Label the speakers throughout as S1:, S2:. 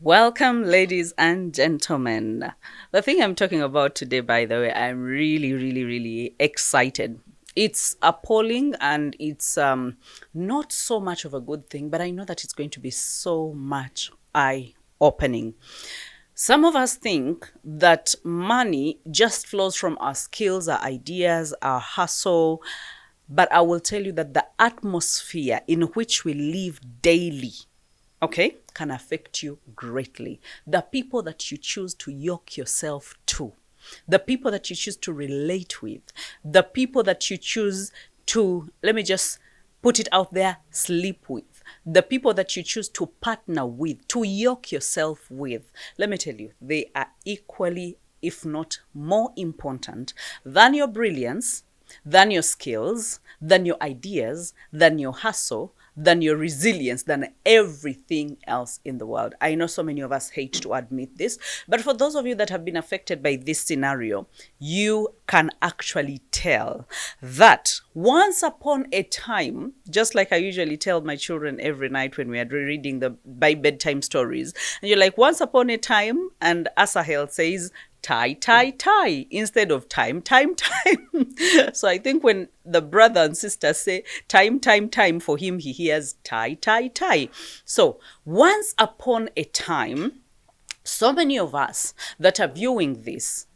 S1: Welcome, ladies and gentlemen. The thing I'm talking about today, by the way, I'm really excited. It's appalling and it's not so much of a good thing, but I know that it's going to be so much eye opening. Some of us think that money just flows from our skills, our ideas, our hustle. But I will tell you that the atmosphere in which we live daily, okay, can affect you greatly. The people that you choose to yoke yourself to, the people that you choose to relate with, the people that you choose to, let me just put it out there, sleep with, the people that you choose to partner with, to yoke yourself with, let me tell you, they are equally, if not more important than your brilliance, than your skills, than your ideas, than your hustle, than your resilience, than everything else in the world. I know so many of us hate to admit this, but for those of you that have been affected by this scenario, you can actually tell that once upon a time, just like I usually tell my children every night when we are reading the by bedtime stories, and you're like, once upon a time, and Asahel says, tie, tie, tie, instead of time, time, time. So I think when the brother and sister say time, time, time, for him, he hears tie, tie, tie. So once upon a time, so many of us that are viewing this,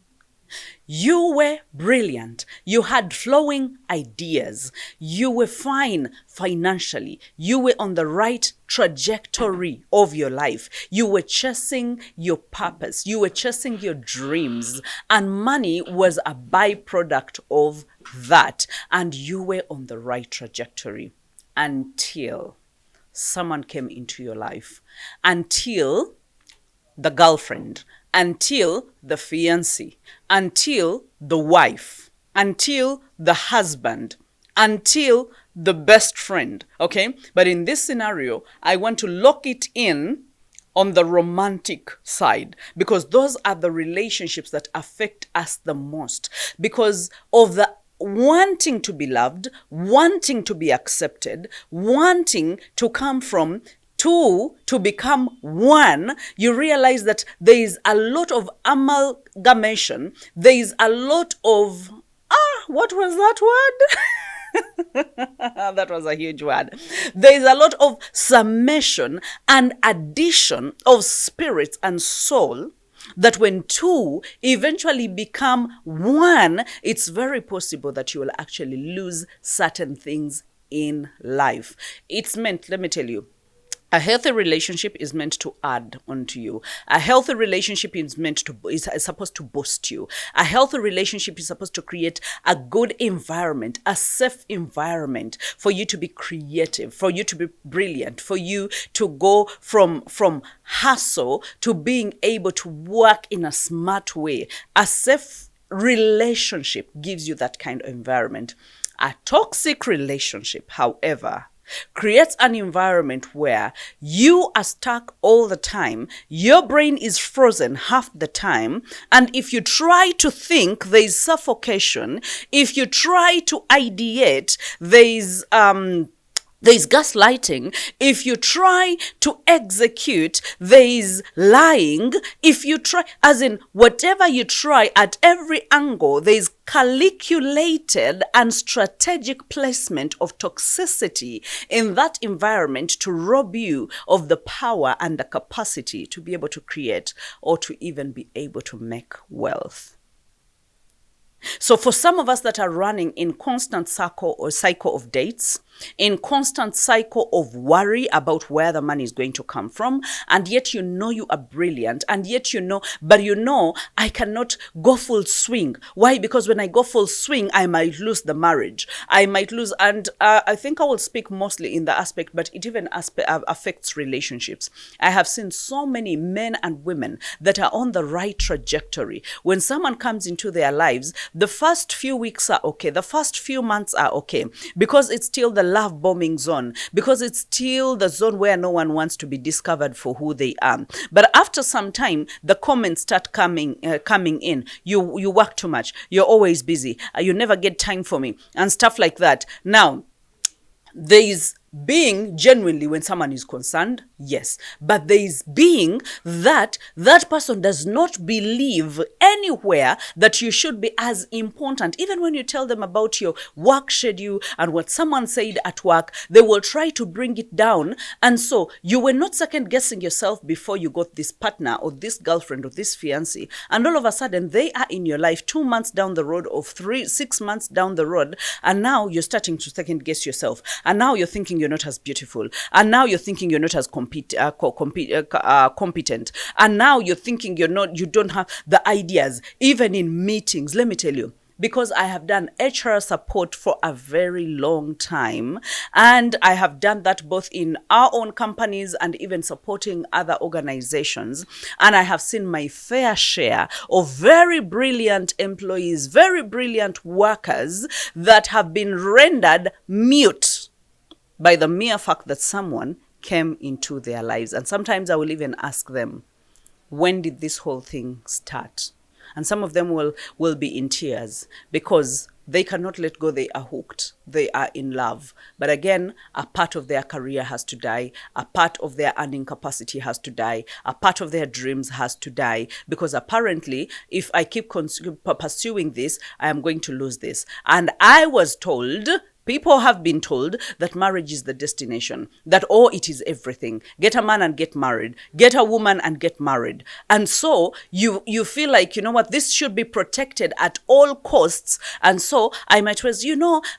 S1: you were brilliant. You had flowing ideas. You were fine financially. You were on the right trajectory of your life. You were chasing your purpose. You were chasing your dreams. And money was a byproduct of that. And you were on the right trajectory until someone came into your life. Until the girlfriend, until the fiancé, until the wife, until the husband, until the best friend, okay? But in this scenario, I want to lock it in on the romantic side, because those are the relationships that affect us the most because of the wanting to be loved, wanting to be accepted, wanting to come from two to become one. You realize that there is a lot of amalgamation. There is a lot of, what was that word? That was a huge word. There is a lot of summation and addition of spirit and soul that when two eventually become one, it's very possible that you will actually lose certain things in life. It's meant, let me tell you, a healthy relationship is meant to add onto you. A healthy relationship is supposed to boost you. A healthy relationship is supposed to create a good environment, a safe environment for you to be creative, for you to be brilliant, for you to go from hustle to being able to work in a smart way. A safe relationship gives you that kind of environment. A toxic relationship, however, creates an environment where you are stuck all the time. Your brain is frozen half the time. And if you try to think, there is suffocation. If you try to ideate, there's gaslighting. If you try to execute, there is lying. If you try, as in whatever you try at every angle, there is calculated and strategic placement of toxicity in that environment to rob you of the power and the capacity to be able to create or to even be able to make wealth. So for some of us that are running in constant cycle of dates, in constant cycle of worry about where the money is going to come from, and yet you know you are brilliant, and yet you know, I cannot go full swing. Why? Because when I go full swing, I might lose the marriage. I might lose, and I think I will speak mostly in the aspect, but it even affects relationships. I have seen so many men and women that are on the right trajectory. When someone comes into their lives, the first few weeks are okay. The first few months are okay because it's still the love bombing zone, because it's still the zone where no one wants to be discovered for who they are. But after some time, the comments start coming in. You work too much. You're always busy. You never get time for me and stuff like that. Now, there is being genuinely when someone is concerned, Yes, but there is being that person does not believe anywhere that you should be as important. Even when you tell them about your work schedule and what someone said at work, they will try to bring it down. And so you were not second guessing yourself before you got this partner or this girlfriend or this fiancé. And all of a sudden they are in your life 2 months down the road or 6 months down the road. And now you're starting to second guess yourself. And now you're thinking you're not as beautiful. And now you're thinking you're not as competent, and now you're thinking you don't have the ideas, even in meetings. Let me tell you, because I have done HR support for a very long time, and I have done that both in our own companies and even supporting other organizations, and I have seen my fair share of very brilliant employees, very brilliant workers that have been rendered mute by the mere fact that someone came into their lives. And sometimes I will even ask them, when did this whole thing start? And some of them will be in tears because they cannot let go. They are hooked. They are in love. But again, a part of their career has to die. A part of their earning capacity has to die. A part of their dreams has to die. Because apparently, if I keep pursuing this, I am going to lose this. And I was told, people have been told, that marriage is the destination, that, oh, it is everything. Get a man and get married. Get a woman and get married. And so you feel like, you know what, this should be protected at all costs. And so I might was,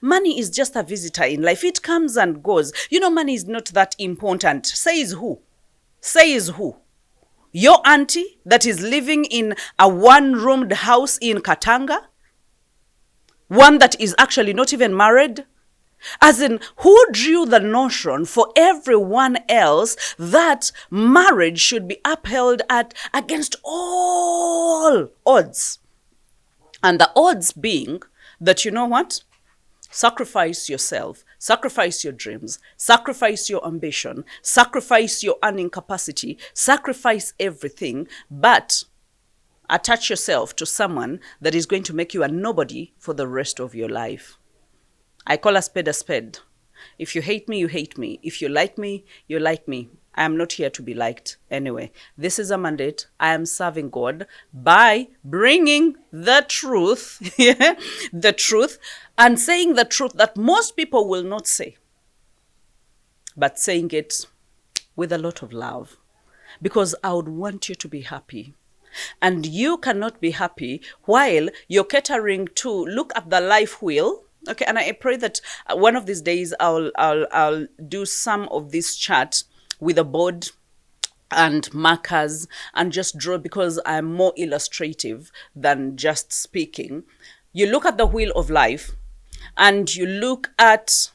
S1: money is just a visitor in life. It comes and goes. Money is not that important. Says who? Says who? Your auntie that is living in a one-roomed house in Katanga? One that is actually not even married? As in, who drew the notion for everyone else that marriage should be upheld against all odds? And the odds being that, you know what? Sacrifice yourself, sacrifice your dreams, sacrifice your ambition, sacrifice your earning capacity, sacrifice everything, but attach yourself to someone that is going to make you a nobody for the rest of your life. I call a spade a spade. If you hate me, you hate me. If you like me, you like me. I am not here to be liked. Anyway, this is a mandate. I am serving God by bringing the truth, the truth, and saying the truth that most people will not say, but saying it with a lot of love, because I would want you to be happy. And you cannot be happy while you're catering to look at the life wheel. Okay, and I pray that one of these days I'll do some of this chat with a board and markers and just draw, because I'm more illustrative than just speaking. You look at the wheel of life and you look at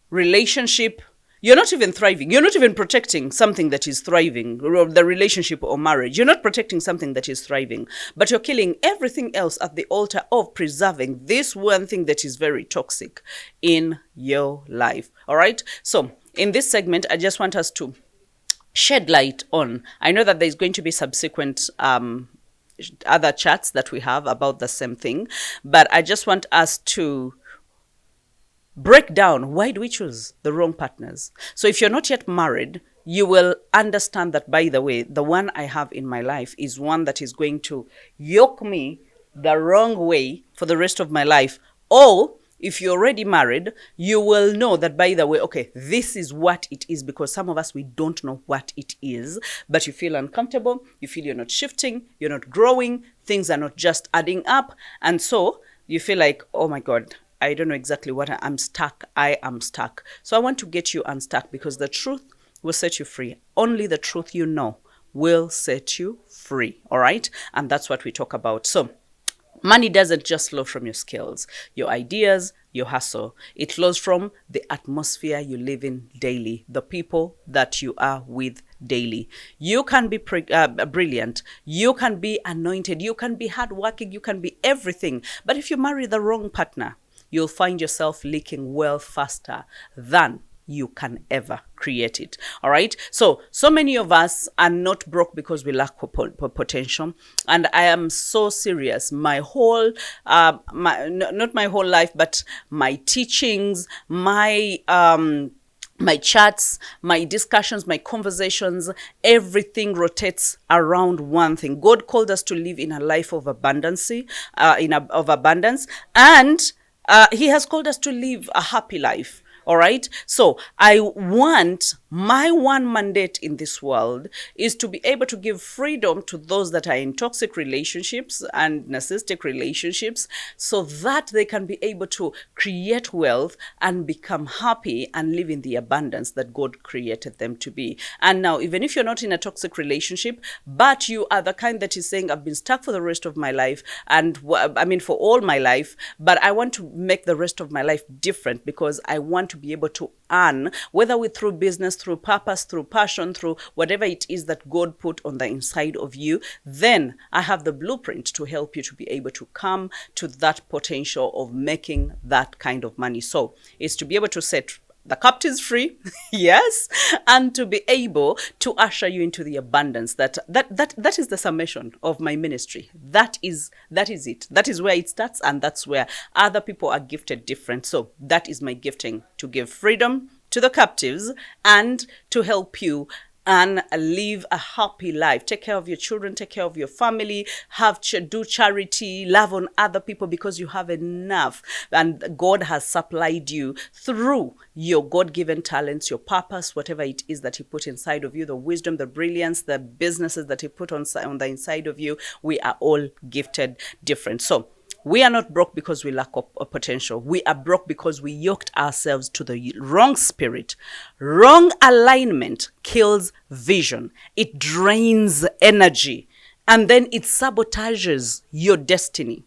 S1: relationship. You're not even thriving. You're not even protecting something that is thriving, or the relationship or marriage. You're not protecting something that is thriving, but you're killing everything else at the altar of preserving this one thing that is very toxic in your life. All right. So in this segment, I just want us to shed light on, I know that there's going to be subsequent other chats that we have about the same thing, but I just want us to break down, why do we choose the wrong partners? So if you're not yet married, you will understand that, by the way, the one I have in my life is one that is going to yoke me the wrong way for the rest of my life. Or if you're already married, you will know that, by the way, okay, this is what it is, because some of us, we don't know what it is, but you feel uncomfortable, you feel you're not shifting, you're not growing, things are not just adding up. And so you feel like, oh my God, I don't know exactly what I'm stuck. I am stuck. So I want to get you unstuck, because the truth will set you free. Only the truth you know will set you free. All right. And that's what we talk about. So money doesn't just flow from your skills, your ideas, your hustle. It flows from the atmosphere you live in daily, the people that you are with daily. You can be brilliant. You can be anointed. You can be hardworking. You can be everything. But if you marry the wrong partner, you'll find yourself leaking wealth faster than you can ever create it. All right. So many of us are not broke because we lack potential. And I am so serious. My whole, not my whole life, but my teachings, my my chats, my discussions, my conversations, everything rotates around one thing. God called us to live in a life of abundance, of abundance, and He has called us to live a happy life. All right. So I want my one mandate in this world is to be able to give freedom to those that are in toxic relationships and narcissistic relationships so that they can be able to create wealth and become happy and live in the abundance that God created them to be. And now, even if you're not in a toxic relationship, but you are the kind that is saying, I've been stuck for the rest of my life, and for all my life, but I want to make the rest of my life different because I want to be able to earn, whether through business, through purpose, through passion, through whatever it is that God put on the inside of you, then I have the blueprint to help you to be able to come to that potential of making that kind of money. So it's to be able to set the captives free, yes, and to be able to usher you into the abundance that is the summation of my ministry. That is it. That is where it starts, and that's where other people are gifted different. So that is my gifting, to give freedom to the captives and to help you and live a happy life. Take care of your children, take care of your family, do charity, love on other people because you have enough. And God has supplied you through your God-given talents, your purpose, whatever it is that He put inside of you, the wisdom, the brilliance, the businesses that He put on the inside of you. We are all gifted different. So we are not broke because we lack potential. We are broke because we yoked ourselves to the wrong spirit. Wrong alignment kills vision. It drains energy. And then it sabotages your destiny.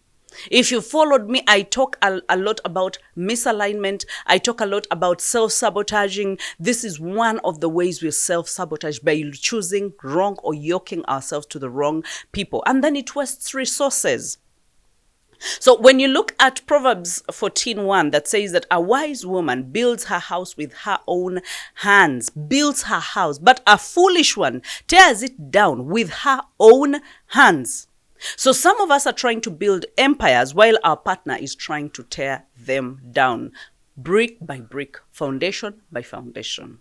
S1: If you followed me, I talk a lot about misalignment. I talk a lot about self-sabotaging. This is one of the ways we self-sabotage, by choosing wrong or yoking ourselves to the wrong people. And then it wastes resources. So when you look at Proverbs 14:1, that says that a wise woman builds her house with her own hands, builds her house, but a foolish one tears it down with her own hands. So some of us are trying to build empires while our partner is trying to tear them down, brick by brick, foundation by foundation.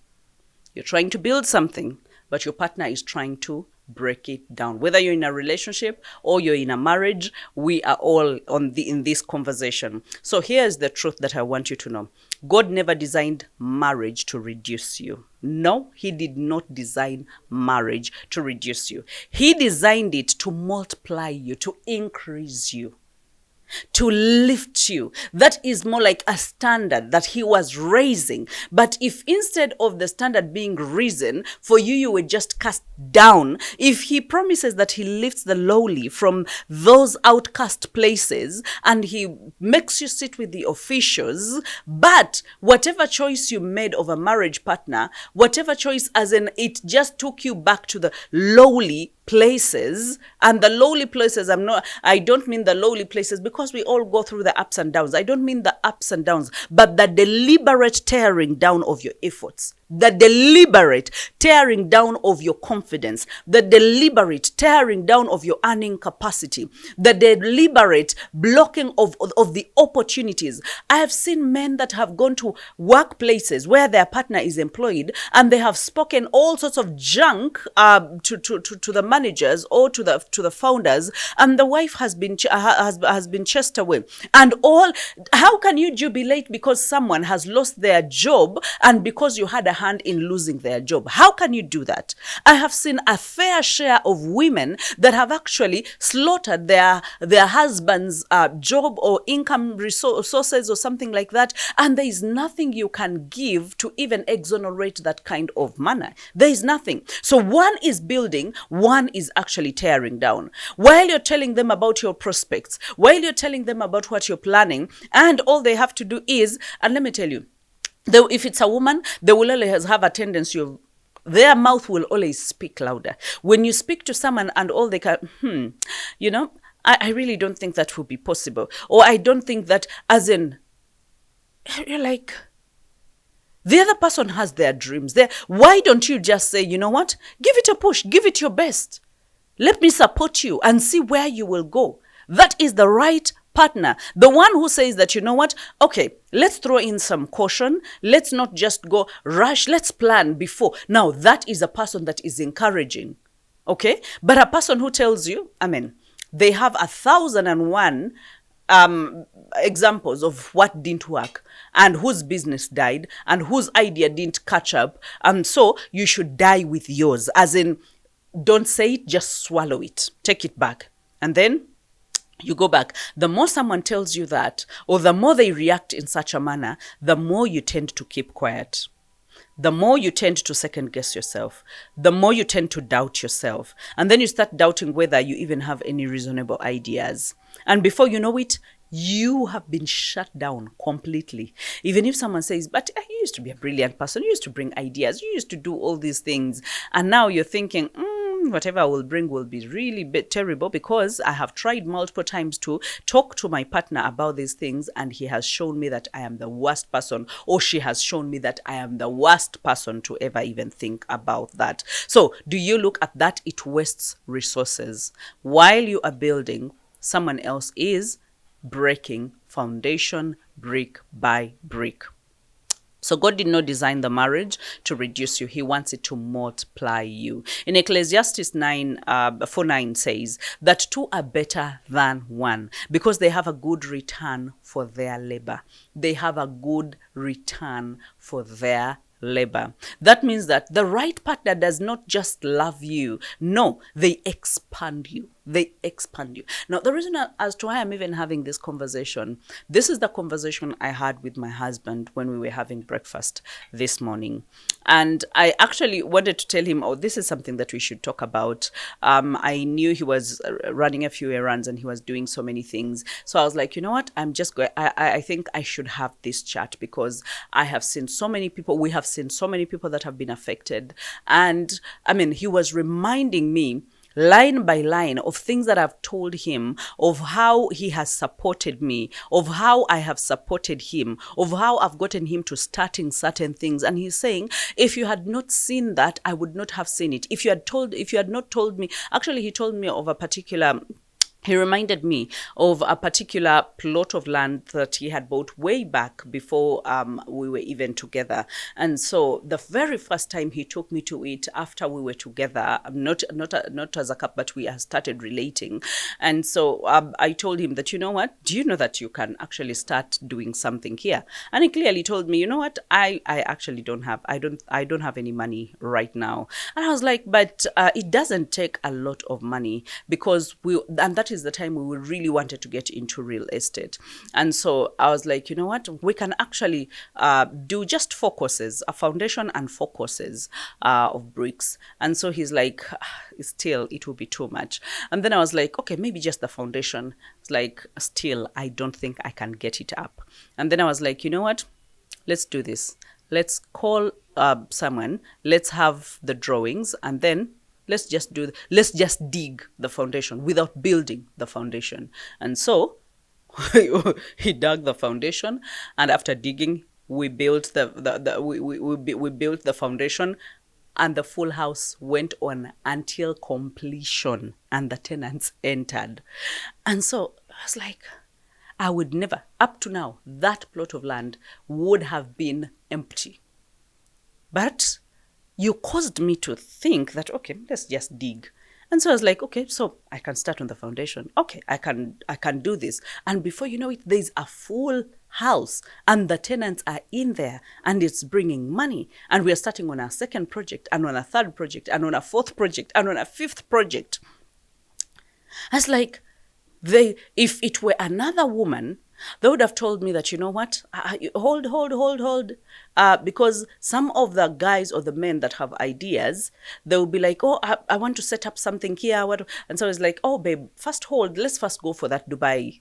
S1: You're trying to build something, but your partner is trying to break it down. Whether you're in a relationship or you're in a marriage, we are all in this conversation. So here's the truth that I want you to know. God never designed marriage to reduce you. No, He did not design marriage to reduce you. He designed it to multiply you, to increase you, to lift you. That is more like a standard that He was raising. But if instead of the standard being risen for you, you were just cast down, if He promises that He lifts the lowly from those outcast places and He makes you sit with the officials, but whatever choice you made of a marriage partner, whatever choice, as in it just took you back to the lowly places, and the lowly places, I don't mean the lowly places because we all go through the ups and downs. I don't mean the ups and downs, but the deliberate tearing down of your efforts, the deliberate tearing down of your confidence, the deliberate tearing down of your earning capacity, the deliberate blocking of the opportunities. I have seen men that have gone to workplaces where their partner is employed and they have spoken all sorts of junk to the managers or to the founders, and the wife has been chased away. And how can you jubilate because someone has lost their job and because you had a hand in losing their job? How can you do that? I have seen a fair share of women that have actually slaughtered their husband's job or income sources or something like that, and there is nothing you can give to even exonerate that kind of manner. There is nothing. So one is building, one is actually tearing down. While you're telling them about your prospects, while you're telling them about what you're planning, and all they have to do is, and let me tell you, if it's a woman, they will always have a tendency of, their mouth will always speak louder. When you speak to someone and all they can, I really don't think that would be possible. Or I don't think that, as in, you're like, the other person has their dreams. Why don't you just say, you know what? Give it a push. Give it your best. Let me support you and see where you will go. That is the right partner, the one who says that, you know what, okay, let's throw in some caution. Let's not just go rush. Let's plan before. Now, that is a person that is encouraging. Okay? But a person who tells you, they have 1,001 examples of what didn't work and whose business died and whose idea didn't catch up. And so you should die with yours. As in, don't say it, just swallow it. Take it back. And then you go back. The more someone tells you that, or the more they react in such a manner, the more you tend to keep quiet. The more you tend to second guess yourself, the more you tend to doubt yourself. And then you start doubting whether you even have any reasonable ideas. And before you know it, you have been shut down completely. Even if someone says, but you used to be a brilliant person, you used to bring ideas, you used to do all these things. And now you're thinking, whatever I will bring will be really terrible because I have tried multiple times to talk to my partner about these things and he has shown me that I am the worst person, or she has shown me that I am the worst person to ever even think about that. So do you look at that? It wastes resources. While you are building, someone else is breaking foundation brick by brick. So God did not design the marriage to reduce you. He wants it to multiply you. In Ecclesiastes 4:9 says that two are better than one because they have a good return for their labor. They have a good return for their labor. That means that the right partner does not just love you. No, they expand you. They expand you. Now, the reason as to why I'm even having this conversation, this is the conversation I had with my husband when we were having breakfast this morning. And I actually wanted to tell him, oh, this is something that we should talk about. I knew he was running a few errands and he was doing so many things. So I was like, you know what? I think I should have this chat because I have seen so many people. We have seen so many people that have been affected. And he was reminding me line by line of things that I've told him, of how he has supported me, of how I have supported him, of how I've gotten him to starting certain things. And he's saying, if you had not seen that, I would not have seen it. If you had not told me, actually he told me of a particular, he reminded me of a particular plot of land that he had bought way back before we were even together. And so the very first time he took me to it after we were together, not as a couple, but we had started relating. And so I told him that, you know what, do you know that you can actually start doing something here? And he clearly told me, you know what, I actually don't have any money right now. And I was like, but it doesn't take a lot of money because and that is the time we really wanted to get into real estate. And so I was like, you know what, we can actually do just 4 courses, a foundation and 4 courses of bricks. And so he's like, still, it will be too much. And then I was like, okay, maybe just the foundation. It's like, still, I don't think I can get it up. And then I was like, you know what, let's do this. Let's call someone, let's have the drawings, and then let's just dig the foundation without building the foundation. And so he dug the foundation, and after digging, we built we built the foundation, and the full house went on until completion, and the tenants entered. And so I was like, I would never, up to now, that plot of land would have been empty. But you caused me to think that, okay, let's just dig. And so I was like, okay, so I can start on the foundation. Okay, I can do this. And before you know it, there's a full house and the tenants are in there and it's bringing money. And we are starting on our 2nd project and on a 3rd project and on a 4th project and on a 5th project. I was like, if it were another woman, they would have told me that, you know what, hold. Because some of the guys or the men that have ideas, they will be like, oh, I want to set up something here. And so it's like, oh, babe, first hold. Let's first go for that Dubai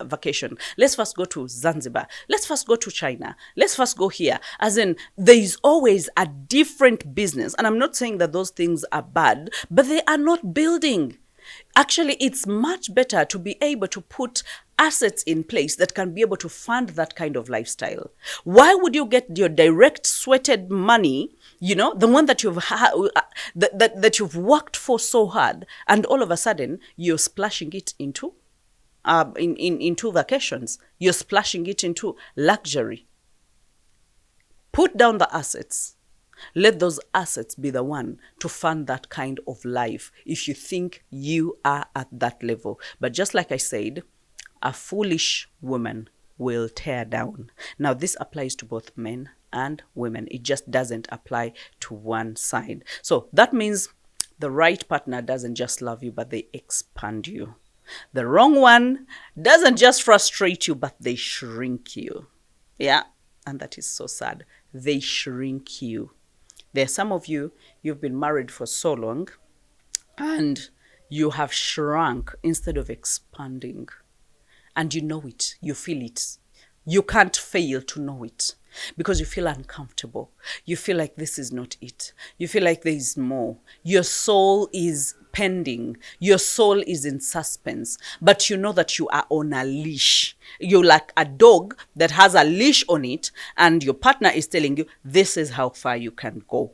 S1: vacation. Let's first go to Zanzibar. Let's first go to China. Let's first go here. As in, there is always a different business. And I'm not saying that those things are bad, but they are not building. Actually, it's much better to be able to put assets in place that can be able to fund that kind of lifestyle. Why would you get your direct sweated money, the one that you've that you've worked for so hard, and all of a sudden you're splashing it into in 2 vacations. You're splashing it into luxury. Put down the assets. Let those assets be the one to fund that kind of life if you think you are at that level. But just like I said, a foolish woman will tear down. Now, this applies to both men and women. It just doesn't apply to one side. So that means the right partner doesn't just love you, but they expand you. The wrong one doesn't just frustrate you, but they shrink you. Yeah, and that is so sad. They shrink you. There are some of you, you've been married for so long, and you have shrunk instead of expanding. And you know it. You feel it. You can't fail to know it because you feel uncomfortable. You feel like this is not it. You feel like there is more. Your soul is pending. Your soul is in suspense. But you know that you are on a leash. You're like a dog that has a leash on it, and your partner is telling you, this is how far you can go.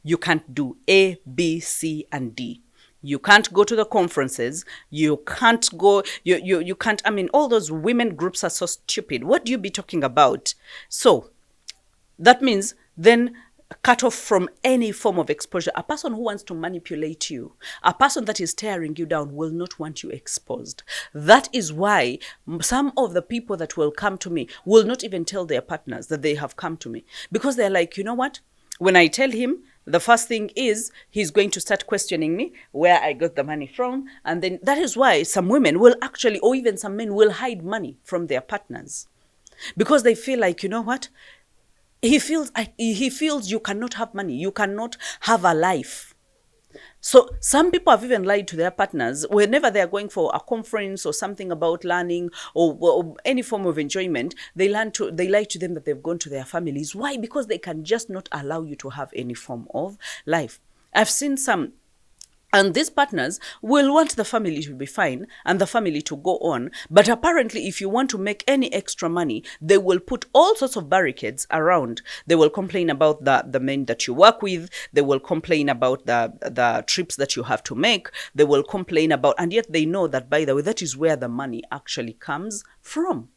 S1: You can't do A, B, C, and D. You can't go to the conferences. You can't go, you can't, all those women groups are so stupid. What do you be talking about? So that means then cut off from any form of exposure. A person who wants to manipulate you, a person that is tearing you down will not want you exposed. That is why some of the people that will come to me will not even tell their partners that they have come to me, because they're like, you know what? When I tell him, the first thing is he's going to start questioning me where I got the money from. And then that is why some women will actually, or even some men will hide money from their partners, because they feel like, you know what? He feels you cannot have money. You cannot have a life. So some people have even lied to their partners whenever they are going for a conference or something about learning or any form of enjoyment. They lie to them that they've gone to their families. Why? Because they can just not allow you to have any form of life. I've seen some. And these partners will want the family to be fine and the family to go on. But apparently, if you want to make any extra money, they will put all sorts of barricades around. They will complain about the men that you work with. They will complain about the trips that you have to make. They will complain about, and yet they know that, by the way, that is where the money actually comes from.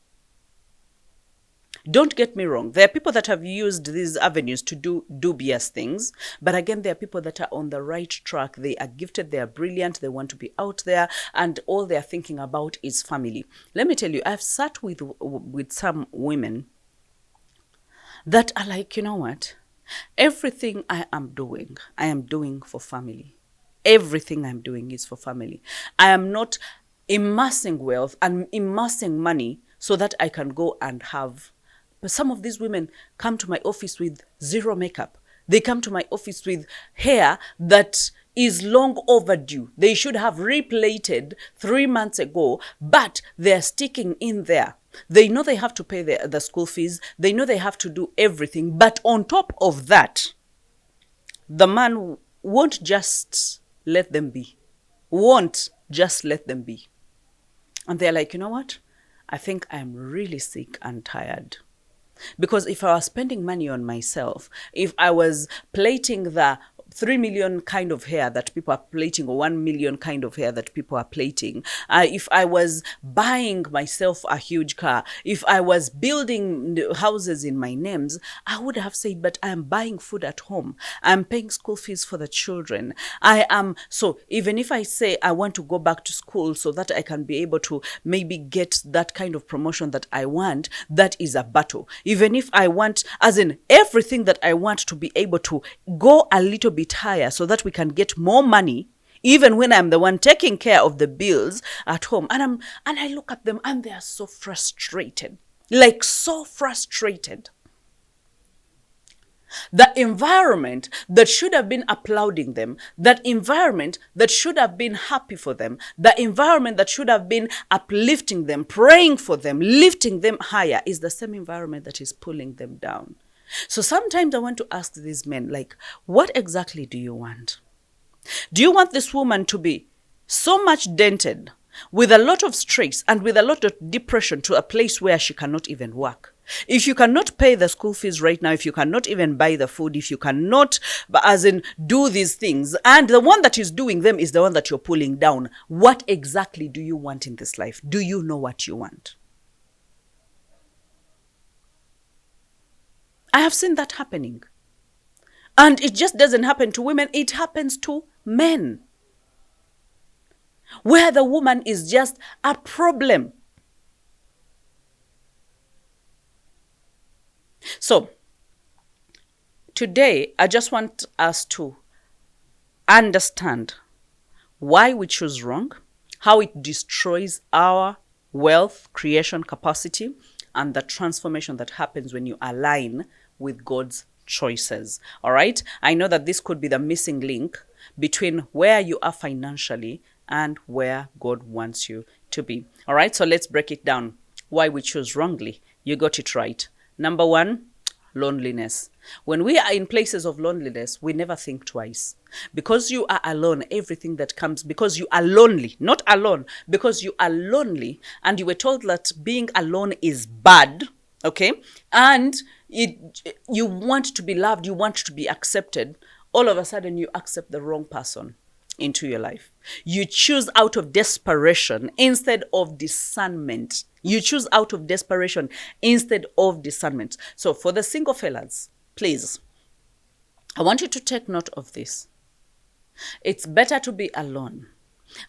S1: Don't get me wrong. There are people that have used these avenues to do dubious things. But again, there are people that are on the right track. They are gifted. They are brilliant. They want to be out there. And all they're thinking about is family. Let me tell you, I've sat with some women that are like, you know what? Everything I am doing for family. Everything I'm doing is for family. I am not amassing wealth and amassing money so that I can go and have. But some of these women come to my office with zero makeup. They come to my office with hair that is long overdue. They should have replated 3 months ago, but they're sticking in there. They know they have to pay the school fees. They know they have to do everything. But on top of that, the man won't just let them be. Won't just let them be. And they're like, you know what? I think I'm really sick and tired. Because if I was spending money on myself, if I was plating the 3 million kind of hair that people are plating, or 1 million kind of hair that people are plating, if I was buying myself a huge car, if I was building houses in my names, I would have said, but I am buying food at home. I'm paying school fees for the children. So even if I say I want to go back to school so that I can be able to maybe get that kind of promotion that I want, that is a battle. Even if I want, as in everything that I want to be able to go a little bit higher so that we can get more money, even when I'm the one taking care of the bills at home. And I look at them and they are so frustrated, like so frustrated. The environment that should have been applauding them, that environment that should have been happy for them, the environment that should have been uplifting them, praying for them, lifting them higher, is the same environment that is pulling them down. So sometimes I want to ask these men, like, what exactly do you want? Do you want this woman to be so much dented with a lot of stress and with a lot of depression to a place where she cannot even work? If you cannot pay the school fees right now, if you cannot even buy the food, if you cannot, as in, do these things, and the one that is doing them is the one that you're pulling down, what exactly do you want in this life? Do you know what you want? I have seen that happening. And it just doesn't happen to women, it happens to men. Where the woman is just a problem. So, today, I just want us to understand why we choose wrong, how it destroys our wealth creation capacity, and the transformation that happens when you align with God's choices. All right? I know that this could be the missing link between where you are financially and where God wants you to be. All right? So let's break it down. Why we choose wrongly. You got it right. Number one, loneliness. When we are in places of loneliness, we never think twice. Because you are alone, everything that comes, because you are lonely, not alone, because you are lonely, and you were told that being alone is bad, okay? And you want to be loved, you want to be accepted. All of a sudden, you accept the wrong person into your life. You choose out of desperation instead of discernment. You choose out of desperation instead of discernment. So for the single fellas, please, I want you to take note of this. It's better to be alone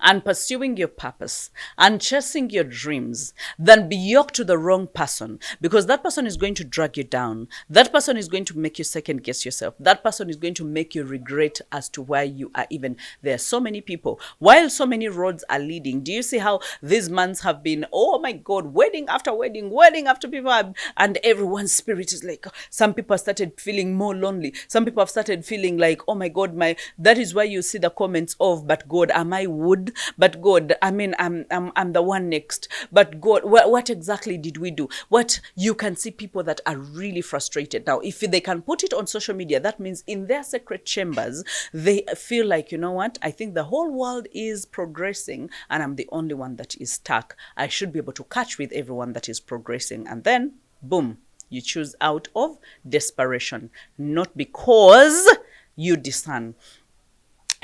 S1: and pursuing your purpose and chasing your dreams than be yoked to the wrong person, because that person is going to drag you down. That person is going to make you second guess yourself. That person is going to make you regret as to why you are even there. So many people, while so many roads are leading, do you see how these months have been, oh my God, wedding after wedding, wedding after people have, and everyone's spirit is like, some people have started feeling more lonely. Some people have started feeling like, oh my God, that is why you see the comments of, but God, am I wood? But God, I mean, I'm the one next. But God, what exactly did we do? What you can see people that are really frustrated. Now, if they can put it on social media, that means in their secret chambers, they feel like, you know what? I think the whole world is progressing and I'm the only one that is stuck. I should be able to catch with everyone that is progressing. And then, boom, you choose out of desperation, not because you discern.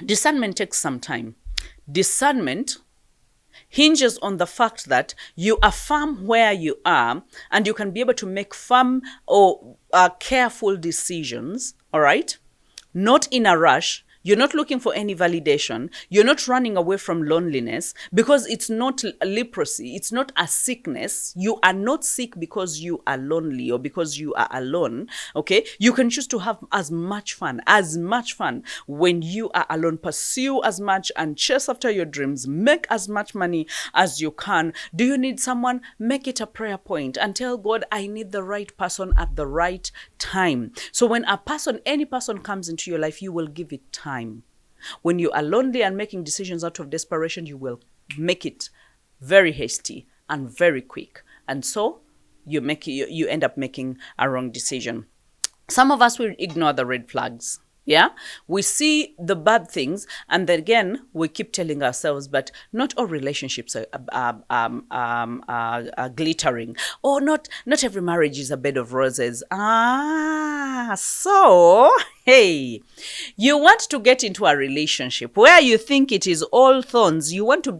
S1: Discernment takes some time. Discernment hinges on the fact that you are firm where you are and you can be able to make firm or careful decisions, all right? Not in a rush. You're not looking for any validation. You're not running away from loneliness, because it's not leprosy. It's not a sickness. You are not sick because you are lonely or because you are alone. Okay. You can choose to have as much fun when you are alone. Pursue as much and chase after your dreams. Make as much money as you can. Do you need someone? Make it a prayer point and tell God, I need the right person at the right time. So when any person comes into your life, you will give it time. When you are lonely and making decisions out of desperation, you will make it very hasty and very quick. And so you end up making a wrong decision. Some of us will ignore the red flags. Yeah, we see the bad things, and then again we keep telling ourselves, but not all relationships are glittering, or not every marriage is a bed of roses. So hey, you want to get into a relationship where you think it is all thorns. You want to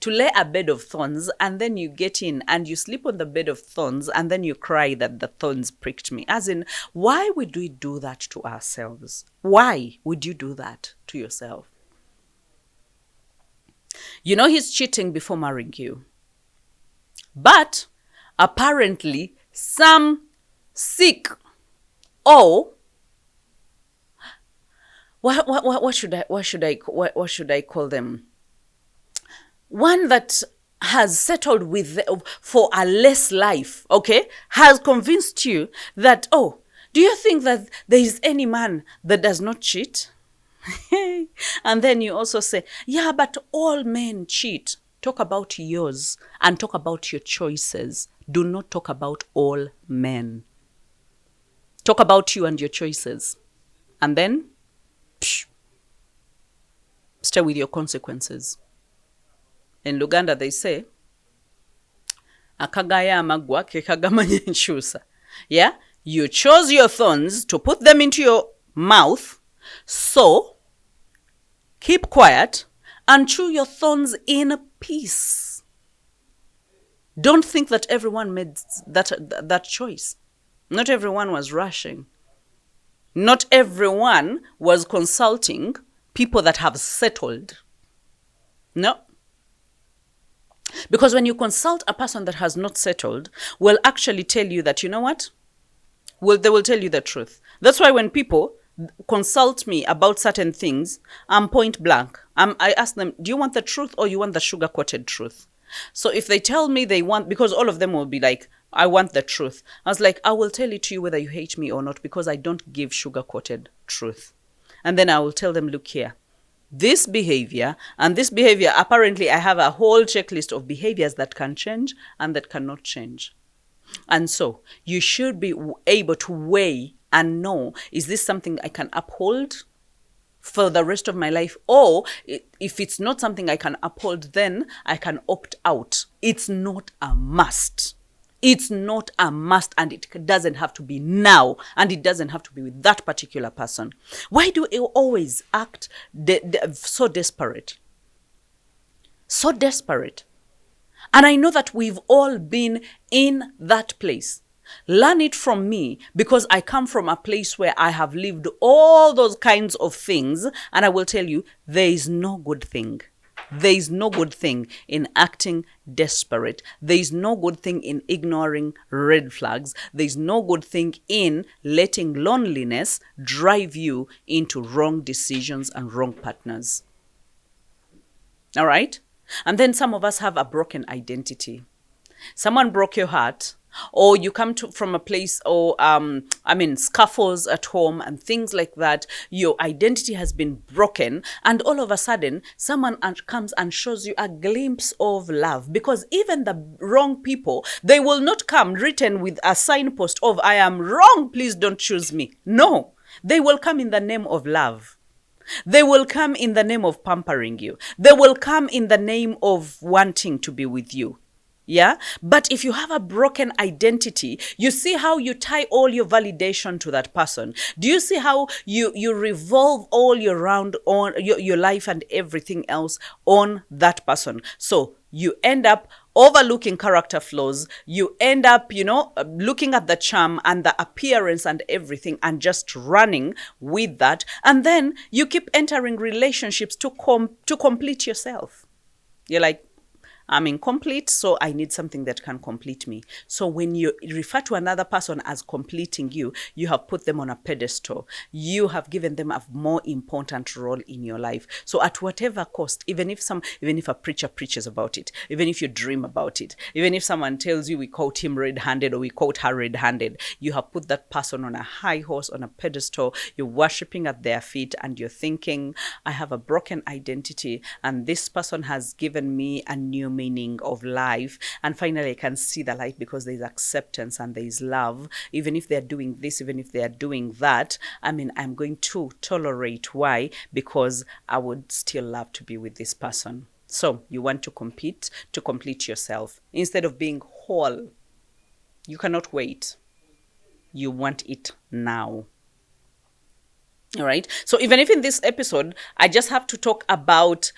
S1: lay a bed of thorns, and then you get in and you sleep on the bed of thorns, and then you cry that the thorns pricked me. As in, why would we do that to ourselves? Why would you do that to yourself? You know he's cheating before marrying you. But apparently some sick, or what should I call them? One that has settled for a less life, okay, has convinced you that, oh, do you think that there is any man that does not cheat? And then you also say, yeah, but all men cheat. Talk about yours and talk about your choices. Do not talk about all men. Talk about you and your choices. And then, stay with your consequences. In Luganda, they say, Akagaya amagwa ke kagamanya enkyusa. Yeah? You chose your thorns to put them into your mouth, so keep quiet and chew your thorns in peace. Don't think that everyone made that choice. Not everyone was rushing. Not everyone was consulting people that have settled. No. Because when you consult a person that has not settled, will actually tell you that, you know what? They will tell you the truth. That's why when people consult me about certain things, I'm point blank. I ask them, do you want the truth or you want the sugar-coated truth? So if they tell me they want, because all of them will be like, I want the truth. I was like, I will tell it to you whether you hate me or not, because I don't give sugar-coated truth. And then I will tell them, look here, this behavior, apparently I have a whole checklist of behaviors that can change and that cannot change. And so you should be able to weigh and know, is this something I can uphold for the rest of my life? Or if it's not something I can uphold, then I can opt out. It's not a must. It's not a must, and it doesn't have to be now, and it doesn't have to be with that particular person. Why do you always act so desperate? So desperate. And I know that we've all been in that place. Learn it from me, because I come from a place where I have lived all those kinds of things, and I will tell you, there is no good thing. There is no good thing in acting desperate. There is no good thing in ignoring red flags. There is no good thing in letting loneliness drive you into wrong decisions and wrong partners. All right? And then some of us have a broken identity. Someone broke your heart, or you come from a place, or scuffles at home and things like that. Your identity has been broken, and all of a sudden someone comes and shows you a glimpse of love. Because even the wrong people, they will not come written with a signpost of, I am wrong, please don't choose me. No, they will come in the name of love. They will come in the name of pampering you. They will come in the name of wanting to be with you. Yeah? But if you have a broken identity, you see how you tie all your validation to that person. Do you see how you revolve all your round on your life and everything else on that person? So you end up overlooking character flaws. You end up, looking at the charm and the appearance and everything and just running with that. And then you keep entering relationships to complete yourself. You're like, I'm incomplete, so I need something that can complete me. So when you refer to another person as completing you, you have put them on a pedestal. You have given them a more important role in your life. So at whatever cost, even if a preacher preaches about it, even if you dream about it, even if someone tells you we quote him red-handed or we quote her red-handed, you have put that person on a high horse, on a pedestal. You're worshiping at their feet, and you're thinking, I have a broken identity, and this person has given me a new meaning of life, and finally I can see the light because there's acceptance and there's love. Even if they're doing this, even if they're doing that, I'm going to tolerate. Why? Because I would still love to be with this person. So you want to compete to complete yourself instead of being whole. You cannot wait. You want it now. All right. So even if in this episode I just have to talk about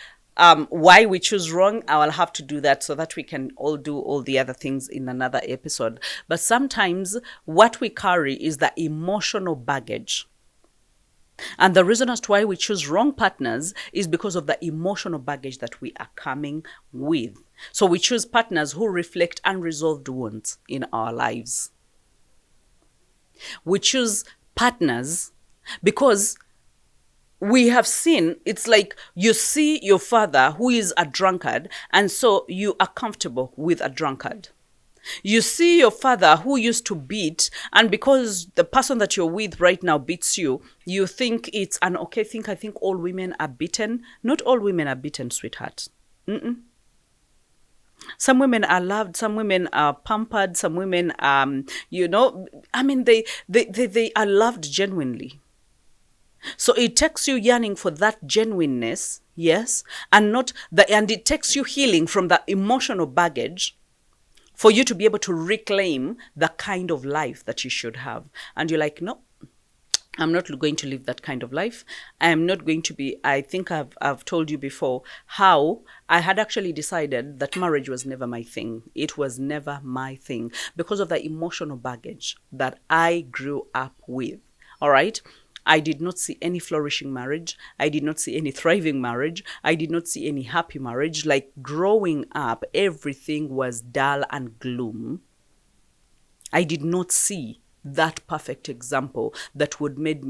S1: why we choose wrong, I will have to do that so that we can all do all the other things in another episode. But sometimes what we carry is the emotional baggage. And the reason as to why we choose wrong partners is because of the emotional baggage that we are coming with. So we choose partners who reflect unresolved wounds in our lives. We choose partners because we have seen, it's like you see your father who is a drunkard, and so you are comfortable with a drunkard. You see your father who used to beat, and because the person that you're with right now beats you, you think it's an okay thing. I think all women are beaten. Not all women are beaten, sweetheart. Some women are loved, some women are pampered, some women, they are loved genuinely. So it takes you yearning for that genuineness, yes, and it takes you healing from the emotional baggage for you to be able to reclaim the kind of life that you should have. And you're like, no, I'm not going to live that kind of life. I am not going to be, I think I've told you before how I had actually decided that marriage was never my thing. It was never my thing because of the emotional baggage that I grew up with. All right. I did not see any flourishing marriage. I did not see any thriving marriage. I did not see any happy marriage. Like growing up, everything was dull and gloom. I did not see that perfect example that would make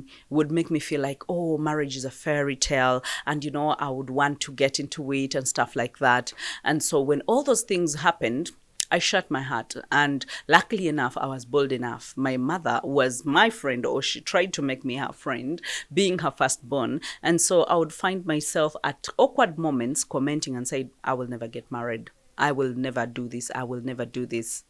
S1: me feel like, oh, marriage is a fairy tale, and I would want to get into it and stuff like that. And so when all those things happened, I shut my heart. And luckily enough, I was bold enough. My mother was my friend, or she tried to make me her friend, being her firstborn. And so I would find myself at awkward moments commenting and say, I will never get married. I will never do this. I will never do this.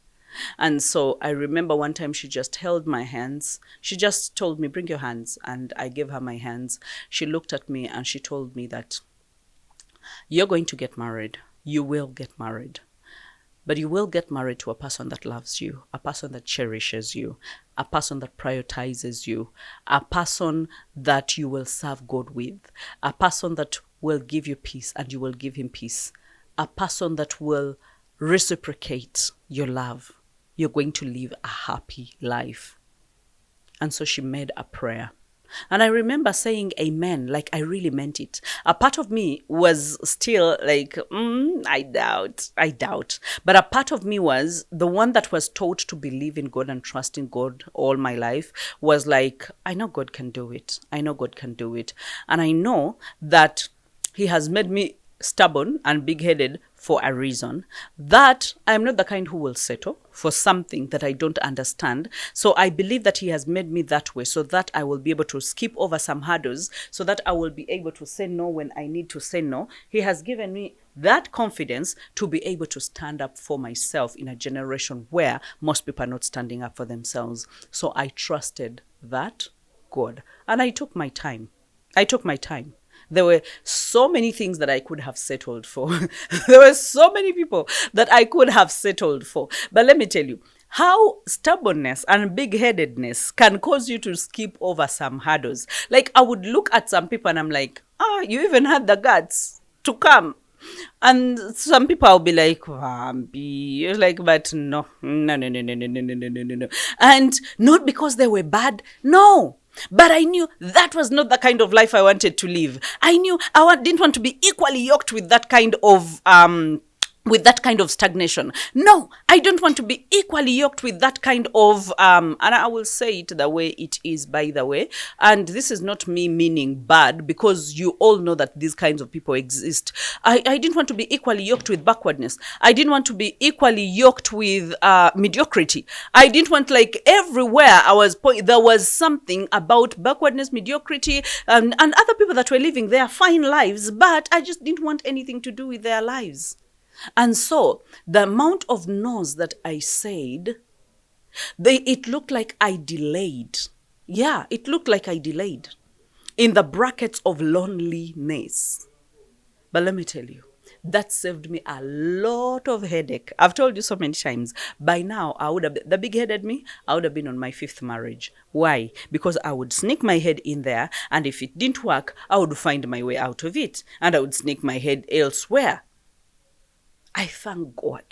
S1: And so I remember one time she just held my hands. She just told me, bring your hands. And I gave her my hands. She looked at me and she told me that you're going to get married. You will get married. But you will get married to a person that loves you, a person that cherishes you, a person that prioritizes you, a person that you will serve God with, a person that will give you peace and you will give him peace, a person that will reciprocate your love. You're going to live a happy life. And so she made a prayer. And I remember saying amen, like I really meant it. A part of me was still like, I doubt. But a part of me was the one that was taught to believe in God and trust in God all my life was like, I know God can do it. I know God can do it. And I know that he has made me stubborn and big-headed for a reason, that I'm not the kind who will settle for something that I don't understand. So I believe that he has made me that way so that I will be able to skip over some hurdles, so that I will be able to say no when I need to say no. He has given me that confidence to be able to stand up for myself in a generation where most people are not standing up for themselves. So I trusted that God, and I took my time. There were so many things that I could have settled for. There were so many people that I could have settled for. But let me tell you, how stubbornness and big-headedness can cause you to skip over some hurdles. Like I would look at some people and I'm like, you even had the guts to come. And some people will be like, you're like, but no. And not because they were bad, no. But I knew that was not the kind of life I wanted to live. I knew I didn't want to be equally yoked with that kind of stagnation. No, I don't want to be equally yoked with that kind of, and I will say it the way it is, by the way. And this is not me meaning bad, because you all know that these kinds of people exist. I didn't want to be equally yoked with backwardness. I didn't want to be equally yoked with mediocrity. I didn't want, like, everywhere there was something about backwardness, mediocrity, and other people that were living their fine lives, but I just didn't want anything to do with their lives. And so the amount of no's that I said, it looked like I delayed. Yeah, it looked like I delayed in the brackets of loneliness. But let me tell you, that saved me a lot of headache. I've told you so many times. By now, the big-headed me, I would have been on my 5th marriage. Why? Because I would sneak my head in there, and if it didn't work, I would find my way out of it, and I would sneak my head elsewhere. I thank God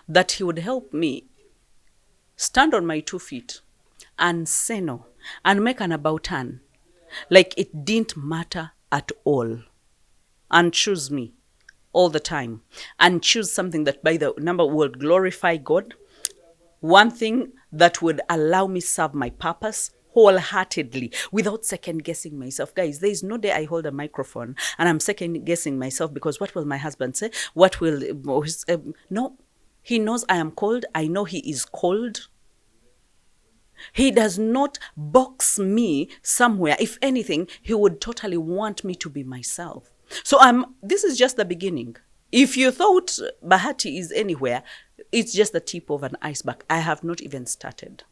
S1: that he would help me stand on my 2 feet and say no and make an about turn like it didn't matter at all, and choose me all the time, and choose something that by the number would glorify God, one thing that would allow me serve my purpose wholeheartedly without second guessing myself. Guys, there is no day I hold a microphone and I'm second guessing myself because what will my husband say? What will no, he knows I am called. I know he is called. He does not box me somewhere. If anything, he would totally want me to be myself. So this is just the beginning. If you thought Bahati is anywhere, it's just the tip of an iceberg. I have not even started.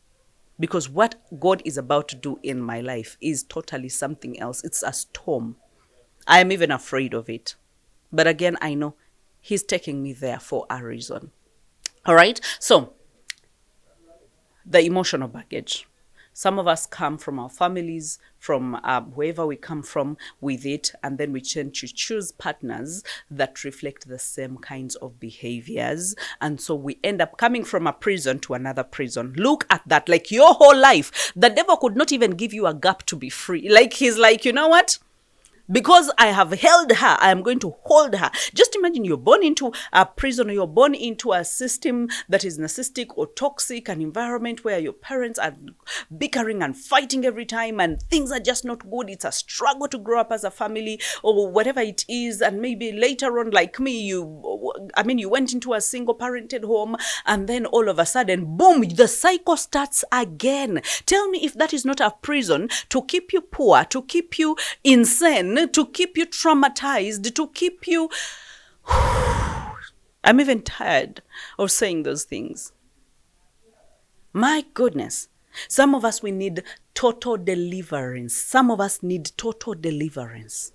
S1: Because what God is about to do in my life is totally something else. It's a storm. I am even afraid of it. But again, I know He's taking me there for a reason. All right. So the emotional baggage. Some of us come from our families, from wherever we come from with it, and then we tend to choose partners that reflect the same kinds of behaviors. And so we end up coming from a prison to another prison. Look at that. Like your whole life, the devil could not even give you a gap to be free. Like he's like, you know what? Because I have held her, I am going to hold her. Just imagine you're born into a prison, or you're born into a system that is narcissistic or toxic, an environment where your parents are bickering and fighting every time and things are just not good. It's a struggle to grow up as a family or whatever it is. And maybe later on, like me, you went into a single parented home, and then all of a sudden, boom, the cycle starts again. Tell me if that is not a prison to keep you poor, to keep you insane, to keep you traumatized, to keep you... I'm even tired of saying those things. My goodness. Some of us, we need total deliverance. Some of us need total deliverance.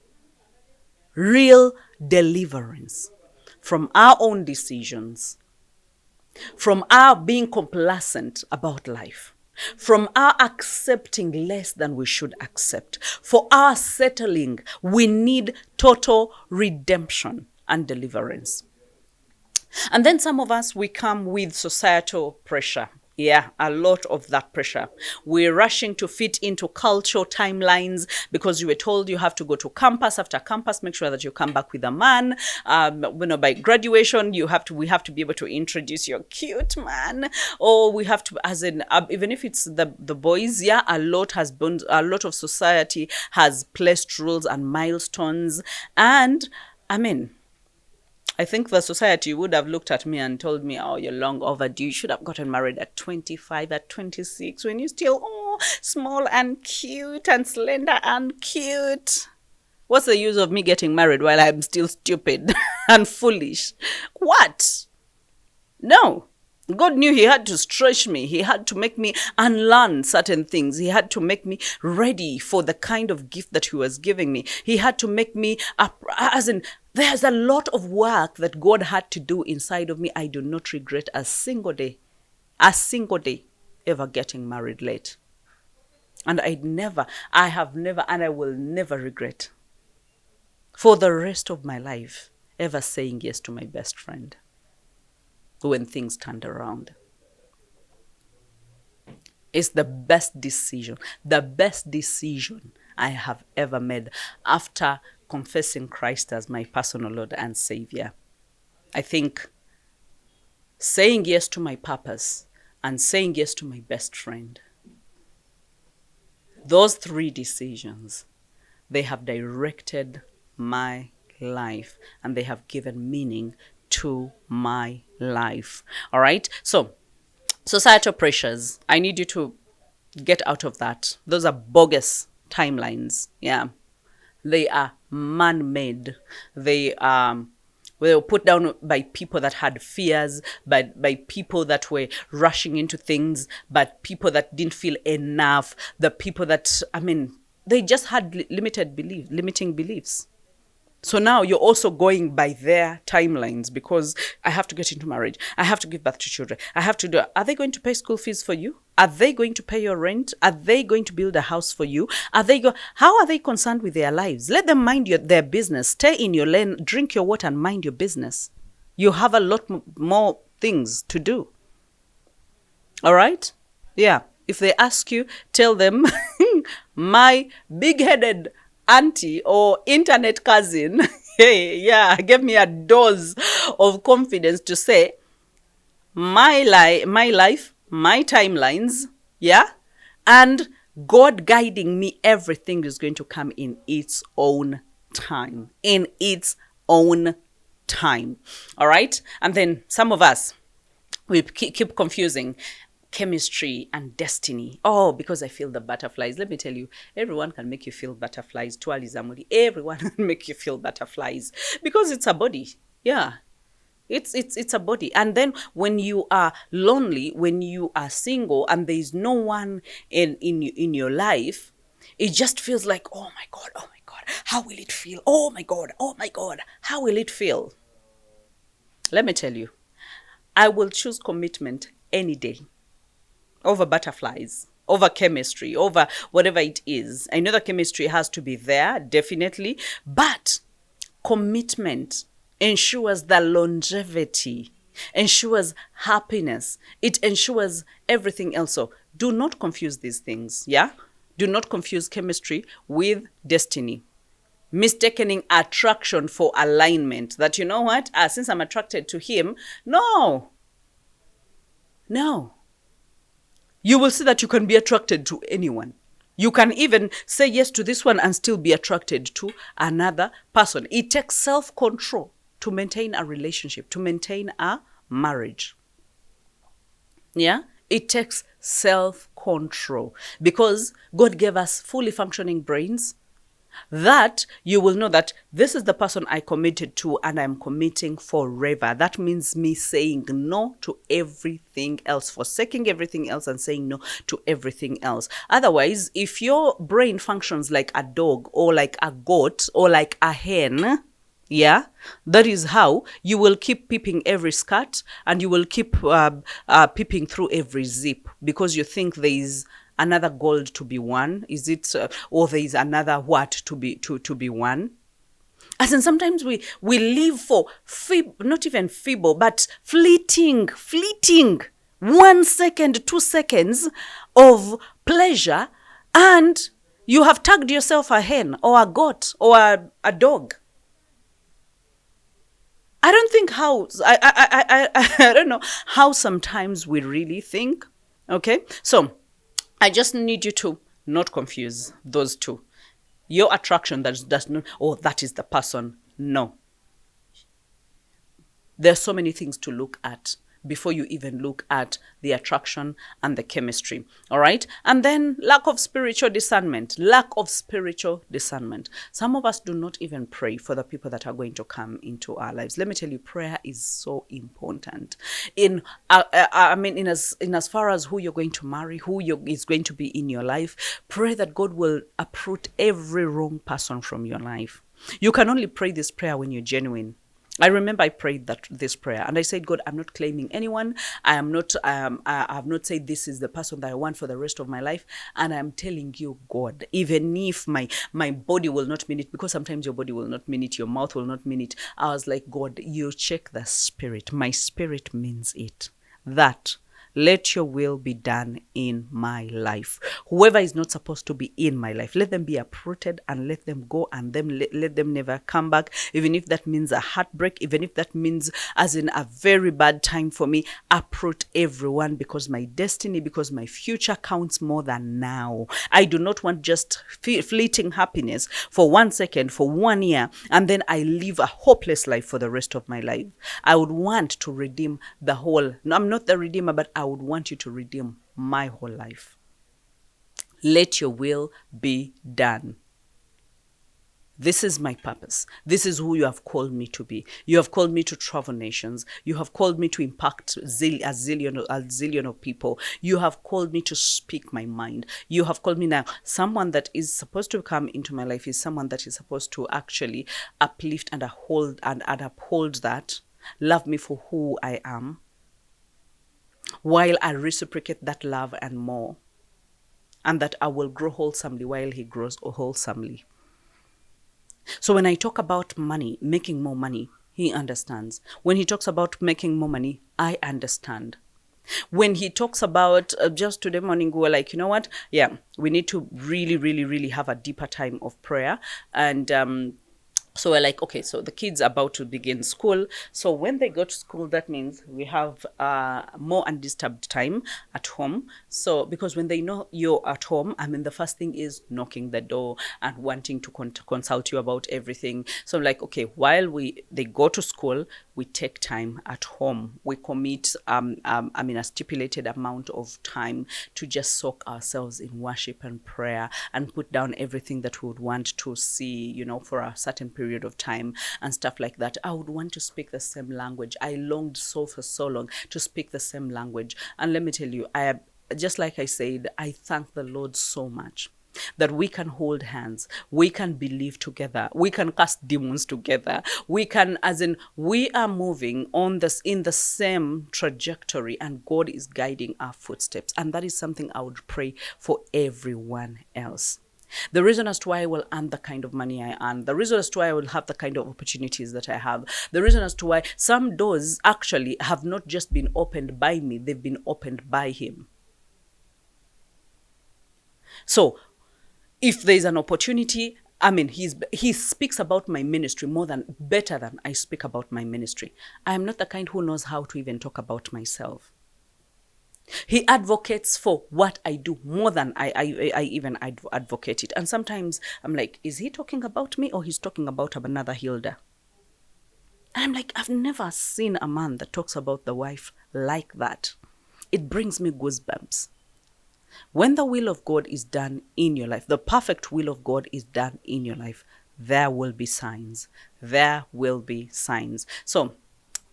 S1: Real deliverance from our own decisions, from our being complacent about life, from our accepting less than we should accept, for our settling. We need total redemption and deliverance. And then some of us, we come with societal pressure. Yeah, a lot of that pressure. We're rushing to fit into cultural timelines because you were told you have to go to campus. After campus, make sure that you come back with a man. By graduation, we have to be able to introduce your cute man, or we have to, as in, even if it's the boys. Yeah, a lot of society has placed rules and milestones, and I think the society would have looked at me and told me, oh, you're long overdue. You should have gotten married at 25, at 26, when you're still, small and cute and slender and cute. What's the use of me getting married while I'm still stupid and foolish? What? No. God knew he had to stretch me. He had to make me unlearn certain things. He had to make me ready for the kind of gift that he was giving me. He had to make me, there's a lot of work that God had to do inside of me. I do not regret a single day ever getting married late. And I have never, and I will never regret for the rest of my life ever saying yes to my best friend when things turned around. It's the best decision I have ever made after confessing Christ as my personal Lord and Savior. I think saying yes to my purpose and saying yes to my best friend, those three decisions, they have directed my life and they have given meaning to my life. All right. So societal pressures, I need you to get out of that. Those are bogus timelines. Yeah. They are man-made. They were put down by people that had fears, by people that were rushing into things, but people that didn't feel enough, the people that, they just had limiting beliefs. So now you're also going by their timelines because I have to get into marriage. I have to give birth to children. I have to do. Are they going to pay school fees for you? Are they going to pay your rent? Are they going to build a house for you? How are they concerned with their lives? Let them mind their business. Stay in your lane, drink your water and mind your business. You have a lot more things to do. All right? Yeah. If they ask you, tell them, my big-headed auntie or internet cousin, gave me a dose of confidence to say, my life, my timelines, and God guiding me, everything is going to come in its own time. All right? And then some of us, we keep confusing chemistry and destiny. Oh, because I feel the butterflies. Let me tell you, everyone can make you feel butterflies. Everyone can make you feel butterflies because it's a body. Yeah. It's a body. And then when you are lonely, when you are single and there is no one in your life, it just feels like, oh my God, how will it feel? Oh my God, how will it feel? Let me tell you, I will choose commitment any day over butterflies, over chemistry, over whatever it is. I know that chemistry has to be there, definitely, but commitment ensures the longevity, ensures happiness, it ensures everything else. So do not confuse these things, yeah? Do not confuse chemistry with destiny. Mistaking attraction for alignment. That, you know what? Since I'm attracted to him, no. You will see that you can be attracted to anyone. You can even say yes to this one and still be attracted to another person. It takes self-control to maintain a relationship, to maintain a marriage. Yeah? It takes self-control because God gave us fully functioning brains, that you will know that this is the person I committed to and I'm committing forever. That means me saying no to everything else, forsaking everything else and saying no to everything else. Otherwise, if your brain functions like a dog or like a goat or like a hen, yeah, that is how you will keep peeping every skirt and you will keep peeping through every zip because you think there is another gold to be won. Is it or there is another what to be won? As in, sometimes we live for not even feeble, but fleeting 1 second, 2 seconds of pleasure, and you have tagged yourself a hen or a goat or a dog. I don't think how I don't know how sometimes we really think. Okay, so I just need you to not confuse those two. Your attraction does not, oh, that is the person. No. There's so many things to look at before you even look at the attraction and the chemistry. All right. And then lack of spiritual discernment. Some of us do not even pray for the people that are going to come into our lives. Let me tell you, prayer is so important. In as far as who you're going to marry, is going to be in your life, pray that God will uproot every wrong person from your life. You can only pray this prayer when you're genuine. I remember I prayed this prayer and I said, God, I'm not claiming anyone. I have not said this is the person that I want for the rest of my life. And I'm telling you, God, even if my body will not mean it, because sometimes your body will not mean it, your mouth will not mean it. I was like, God, you check the spirit. My spirit means it. That let your will be done in my life. Whoever is not supposed to be in my life, let them be uprooted and let them go, and then let them never come back. Even if that means a heartbreak, even if that means as in a very bad time for me, uproot everyone, because my destiny, because my future counts more than now. I do not want just fleeting happiness for 1 second, for 1 year, and then I live a hopeless life for the rest of my life. I would want to redeem the whole. No, I'm not the redeemer, but I would want you to redeem my whole life. Let your will be done. This is my purpose. This is who you have called me to be. You have called me to travel nations. You have called me to impact a zillion of people. You have called me to speak my mind. You have called me now. Someone that is supposed to come into my life is someone that is supposed to actually uplift and uphold that. Love me for who I am, while I reciprocate that love and more, and that I will grow wholesomely while he grows wholesomely. So when I talk about money, making more money, he understands. When he talks about making more money, I understand. When he talks about just today morning, we were like, you know what? Yeah, we need to really, really, really have a deeper time of prayer. And so we're like, okay, so the kids are about to begin school. So when they go to school, that means we have more undisturbed time at home. So because when they know you're at home, the first thing is knocking the door and wanting to consult you about everything. So I'm like, okay, while they go to school, we take time at home. We commit a stipulated amount of time to just soak ourselves in worship and prayer and put down everything that we would want to see, for a certain period of time and stuff like that. I would want to speak the same language. I longed for so long to speak the same language. And let me tell you, just like I said, I thank the Lord so much that we can hold hands, we can believe together, we can cast demons together, we can, as in, we are moving on this in the same trajectory, and God is guiding our footsteps. And that is something I would pray for everyone else. The reason as to why I will earn the kind of money I earn, the reason as to why I will have the kind of opportunities that I have, the reason as to why some doors actually have not just been opened by me, they've been opened by Him. So, if there's an opportunity, I mean, he speaks about my ministry better than I speak about my ministry. I am not the kind who knows how to even talk about myself. He advocates for what I do more than I even advocate it. And sometimes I'm like, is he talking about me or he's talking about another Hilda? And I'm like, I've never seen a man that talks about the wife like that. It brings me goosebumps. When the will of God is done in your life, the perfect will of God is done in your life, there will be signs. There will be signs. So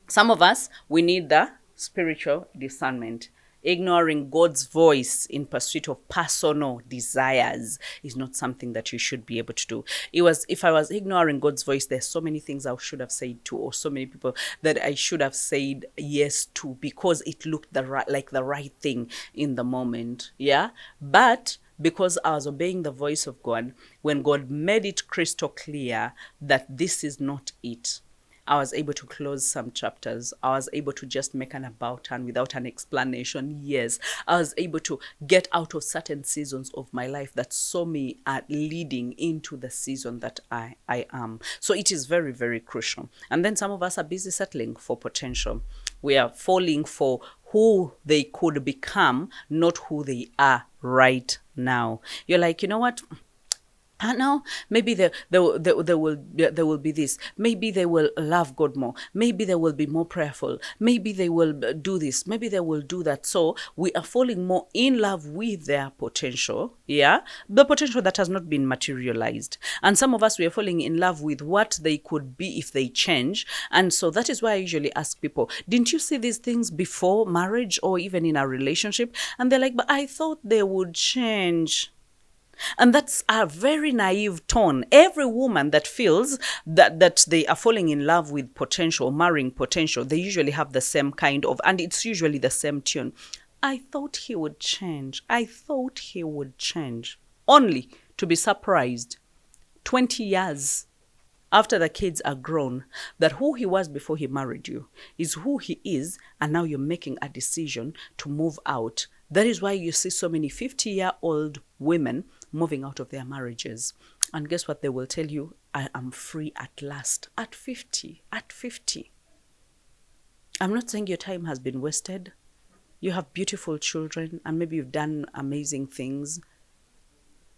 S1: some of us, we need the spiritual discernment. Ignoring God's voice in pursuit of personal desires is not something that you should be able to do. If I was ignoring God's voice, there's so many things I should have said to, or so many people that I should have said yes to, because it looked like the right thing in the moment. Yeah. But because I was obeying the voice of God, when God made it crystal clear that this is not it, I was able to close some chapters. I was able to just make an about turn without an explanation. Yes, I was able to get out of certain seasons of my life that saw me leading into the season that I am. So it is very, very crucial. And then some of us are busy settling for potential. We are falling for who they could become, not who they are right now. You're like, you know what? Now, maybe there will be this. Maybe they will love God more. Maybe they will be more prayerful. Maybe they will do this. Maybe they will do that. So we are falling more in love with their potential. Yeah, the potential that has not been materialized. And some of us, we are falling in love with what they could be if they change. And so that is why I usually ask people, didn't you see these things before marriage or even in a relationship? And they're like, but I thought they would change. And that's a very naive tone. Every woman that feels that they are falling in love with potential, marrying potential, they usually have the same kind of, and it's usually the same tune. I thought he would change. I thought he would change. Only to be surprised 20 years after the kids are grown, that who he was before he married you is who he is, and now you're making a decision to move out. That is why you see so many 50-year-old women moving out of their marriages. And guess what they will tell you? I am free at last. At 50. At 50. I'm not saying your time has been wasted. You have beautiful children and maybe you've done amazing things,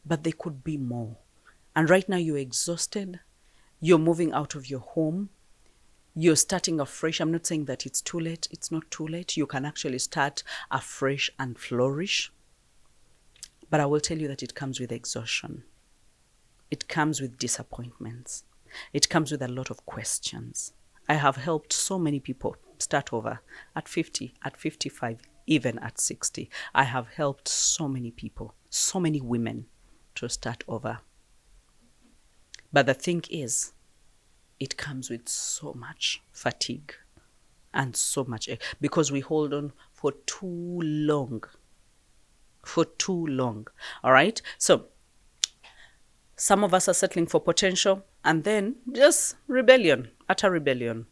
S1: but they could be more. And right now you're exhausted. You're moving out of your home. You're starting afresh. I'm not saying that it's too late. It's not too late. You can actually start afresh and flourish. But I will tell you that it comes with exhaustion. It comes with disappointments. It comes with a lot of questions. I have helped so many people start over at 50, at 55, even at 60. I have helped so many people, so many women to start over. But the thing is, it comes with so much fatigue and so much, because we hold on for too long. For too long. All right. So some of us are settling for potential and then just rebellion, utter rebellion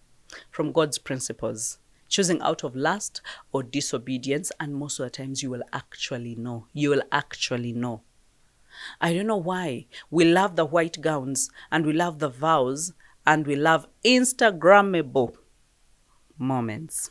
S1: from God's principles, choosing out of lust or disobedience. And most of the times you will actually know. You will actually know. I don't know why we love the white gowns and we love the vows and we love Instagrammable moments.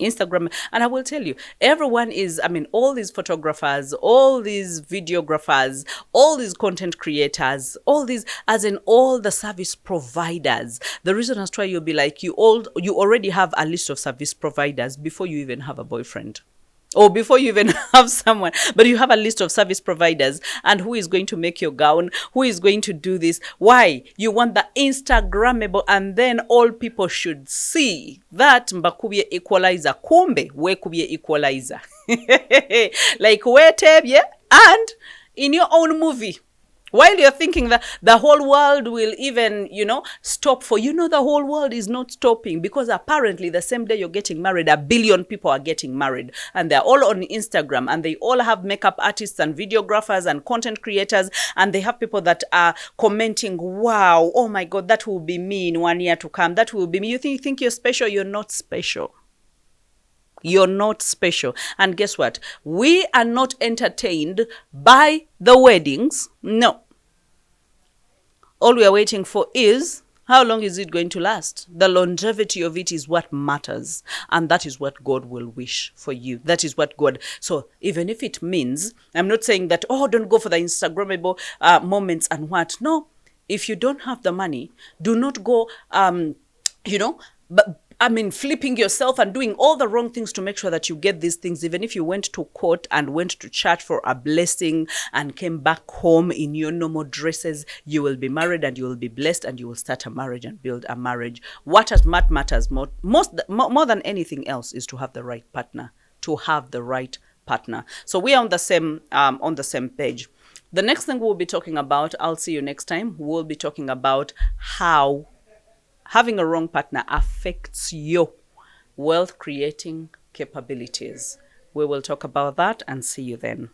S1: Instagram. And I will tell you, everyone is, all these photographers, all these videographers, all these content creators, all these, as in all the service providers. The reason as to why you'll be like, you already have a list of service providers before you even have a boyfriend. Or before you even have someone, but you have a list of service providers and who is going to make your gown, who is going to do this. Why? You want the Instagrammable, and then all people should see that mbakubye equalizer. Kumbe we kubye equalizer. Like we tebye, and in your own movie. While you're thinking that the whole world will even, stop for you, the whole world is not stopping, because apparently the same day you're getting married, 1 billion people are getting married, and they're all on Instagram, and they all have makeup artists and videographers and content creators, and they have people that are commenting, wow, oh my God, that will be me in 1 year to come. That will be me. You think you're special? You're not special. You're not special. And guess what? We are not entertained by the weddings. No. All we are waiting for is, how long is it going to last? The longevity of it is what matters. And that is what God will wish for you. That is what God. So even if it means, I'm not saying that, don't go for the Instagrammable moments and what. No. If you don't have the money, do not go, flipping yourself and doing all the wrong things to make sure that you get these things. Even if you went to court and went to church for a blessing and came back home in your normal dresses, you will be married and you will be blessed and you will start a marriage and build a marriage. What matters more than anything else is to have the right partner. To have the right partner. So we are on the same page. The next thing we'll be talking about, I'll see you next time. We'll be talking about how having a wrong partner affects your wealth creating capabilities. We will talk about that and see you then.